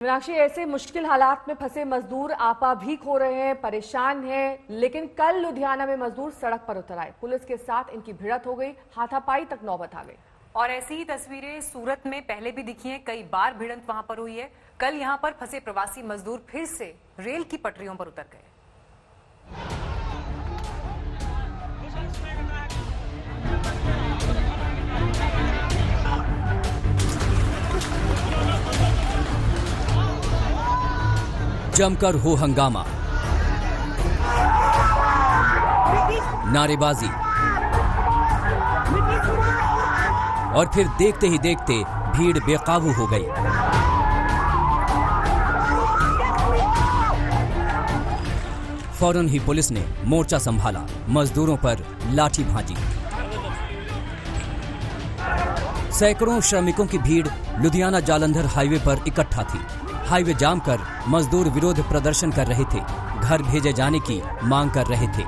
मीनाक्षी, ऐसे मुश्किल हालात में फंसे मजदूर आपा भी खो रहे हैं, परेशान हैं, लेकिन कल लुधियाना में मजदूर सड़क पर उतर आए। पुलिस के साथ इनकी भिड़ंत हो गई, हाथापाई तक नौबत आ गई। और ऐसी ही तस्वीरें सूरत में पहले भी दिखी हैं, कई बार भिड़ंत वहां पर हुई है। कल यहां पर फंसे प्रवासी मजदूर फिर से रेल की पटरियों पर उतर गए। जमकर हो हंगामा, नारेबाजी और फिर देखते ही देखते भीड़ बेकाबू हो गई। फौरन ही पुलिस ने मोर्चा संभाला, मजदूरों पर लाठी भांजी। सैकड़ों श्रमिकों की भीड़ लुधियाना जालंधर हाईवे पर इकट्ठा थी। हाईवे जाम कर मजदूर विरोध प्रदर्शन कर रहे थे, घर भेजे जाने की मांग कर रहे थे।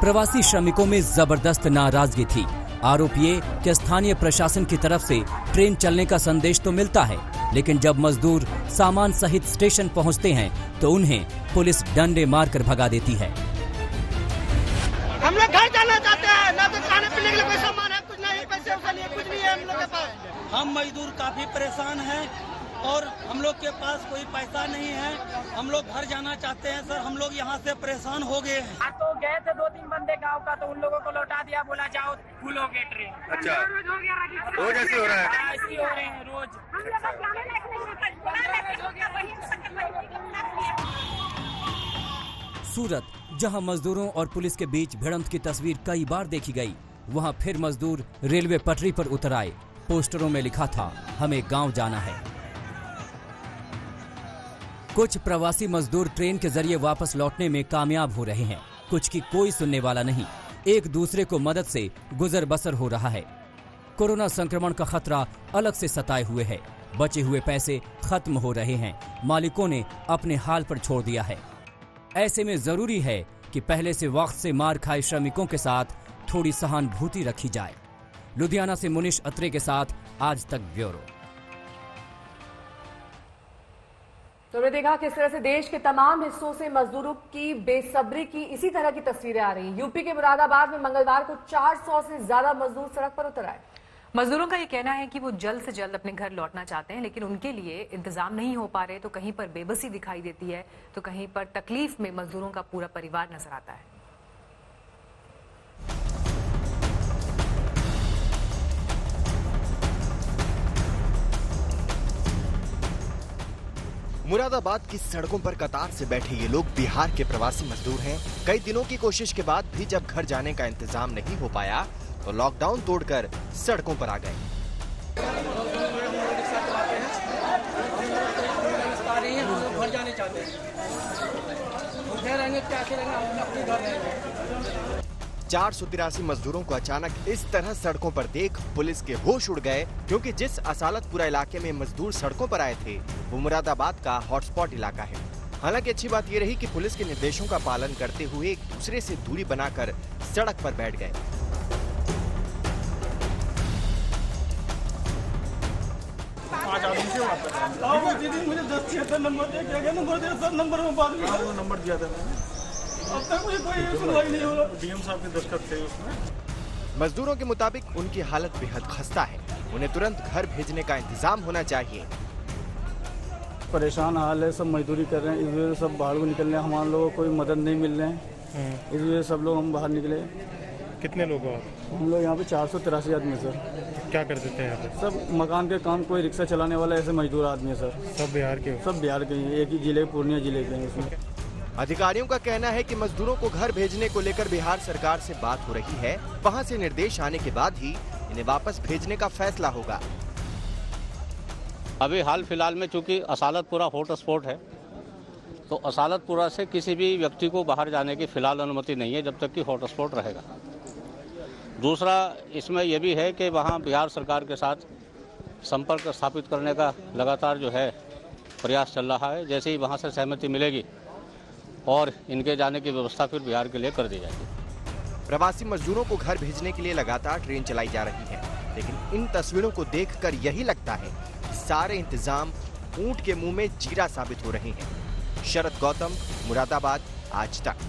प्रवासी श्रमिकों में जबरदस्त नाराजगी थी। आरोप ये कि स्थानीय प्रशासन की तरफ से ट्रेन चलने का संदेश तो मिलता है, लेकिन जब मजदूर सामान सहित स्टेशन पहुंचते हैं तो उन्हें पुलिस डंडे मारकर भगा देती है। हम लोग घर जाना चाहते हैं, ना तो खाने पीने के लिए कोई सामान है, कुछ नहीं, पैसे उसके लिए कुछ नहीं है हम लोग के पास। हम मजदूर काफी परेशान हैं और हम लोग के पास कोई पैसा नहीं है। हम लोग घर जाना चाहते हैं सर, हम लोग यहाँ से परेशान हो गए हैं। तो गए थे 2-3 बंदे गाँव का, तो उन लोगों को लौटा दिया, बोला जाओ फुल हो गए ट्रेन। अच्छा, रोज ऐसे हो रहा है? ऐसे हो रहे हैं रोज। सूरत, जहां मजदूरों और पुलिस के बीच भिड़ंत की तस्वीर कई बार देखी गई, वहां फिर मजदूर रेलवे पटरी पर उतर आए। पोस्टरों में लिखा था, हमें गांव जाना है। कुछ प्रवासी मजदूर ट्रेन के जरिए वापस लौटने में कामयाब हो रहे हैं, कुछ की कोई सुनने वाला नहीं। एक दूसरे को मदद से गुजर बसर हो रहा है। कोरोना संक्रमण का खतरा अलग से सताए हुए है। बचे हुए पैसे खत्म हो रहे हैं, मालिकों ने अपने हाल पर छोड़ दिया है। ऐसे में जरूरी है कि पहले से वक्त से मार खाए श्रमिकों के साथ थोड़ी सहानुभूति रखी जाए। लुधियाना से मुनीश अत्रे के साथ आज तक ब्यूरो। तो हमने देखा किस तरह से देश के तमाम हिस्सों से मजदूरों की बेसब्री की इसी तरह की तस्वीरें आ रही हैं। यूपी के मुरादाबाद में मंगलवार को 400 से ज्यादा मजदूर सड़क पर उतर आए। मजदूरों का ये कहना है कि वो जल्द से जल्द अपने घर लौटना चाहते हैं, लेकिन उनके लिए इंतजाम नहीं हो पा रहे। तो कहीं पर बेबसी दिखाई देती है, तो कहीं पर तकलीफ में मजदूरों का पूरा परिवार नजर आता है। मुरादाबाद की सड़कों पर कतार से बैठे ये लोग बिहार के प्रवासी मजदूर हैं। कई दिनों की कोशिश के बाद भी जब घर जाने का इंतजाम नहीं हो पाया तो लॉकडाउन तोड़कर सड़कों पर आ गए। घर जाने चाहते हैं, 483 मजदूरों को अचानक इस तरह सड़कों पर देख पुलिस के होश उड़ गए, क्योंकि जिस असालतपुरा इलाके में मजदूर सड़कों पर आए थे वो मुरादाबाद का हॉटस्पॉट इलाका है। हालांकि अच्छी बात ये रही कि पुलिस के निर्देशों का पालन करते हुए एक दूसरे से दूरी बनाकर सड़क पर बैठ गए। मुझे 1076 नंबर दिया, नंबर दिया, सब नंबर में बात किया, वो नंबर दिया था मैंने। अब तक मुझे कोई सुनवाई नहीं हो रहा। डीएम साहब के दस्तखत थे उसमें। मजदूरों के मुताबिक उनकी हालत बेहद खस्ता है, उन्हें तुरंत घर भेजने का इंतजाम होना चाहिए। परेशान हाल है, सब मजदूरी कर रहे हैं, इस वजह से सब बाहर को निकल रहे हैं। हमारे लोगों को कोई मदद नहीं मिल रहे हैं, इस वजह से सब लोग हम बाहर निकले। कितने लोग हो आप? हम लोग यहाँ पे 483 आदमी है सर। क्या करते थे यहाँ पे? सब मकान के काम, कोई रिक्शा चलाने वाला, ऐसे मजदूर आदमी है सर। सब बिहार के हो? सब बिहार के हैं, एक ही जिले, पूर्णिया जिले के हैं इसमें। अधिकारियों का कहना है कि मजदूरों को घर भेजने को लेकर बिहार सरकार से बात हो रही है। वहां से निर्देश आने के बाद ही इन्हें वापस भेजने का फैसला होगा। अभी हाल फिलहाल में चूंकि असालतपुरा हॉटस्पॉट है, तो असालतपुरा से किसी भी व्यक्ति को बाहर जाने की फिलहाल अनुमति नहीं है जब तक कि हॉटस्पॉट रहेगा। दूसरा इसमें यह भी है कि वहाँ बिहार सरकार के साथ संपर्क स्थापित करने का लगातार जो है प्रयास चल रहा है। जैसे ही वहाँ से सहमति मिलेगी और इनके जाने की व्यवस्था फिर बिहार के लिए कर दी जाएगी। प्रवासी मजदूरों को घर भेजने के लिए लगातार ट्रेन चलाई जा रही है, लेकिन इन तस्वीरों को देखकर यही लगता है कि सारे इंतजाम ऊंट के मुंह में जीरा साबित हो रहे हैं। शरद गौतम, मुरादाबाद, आज तक।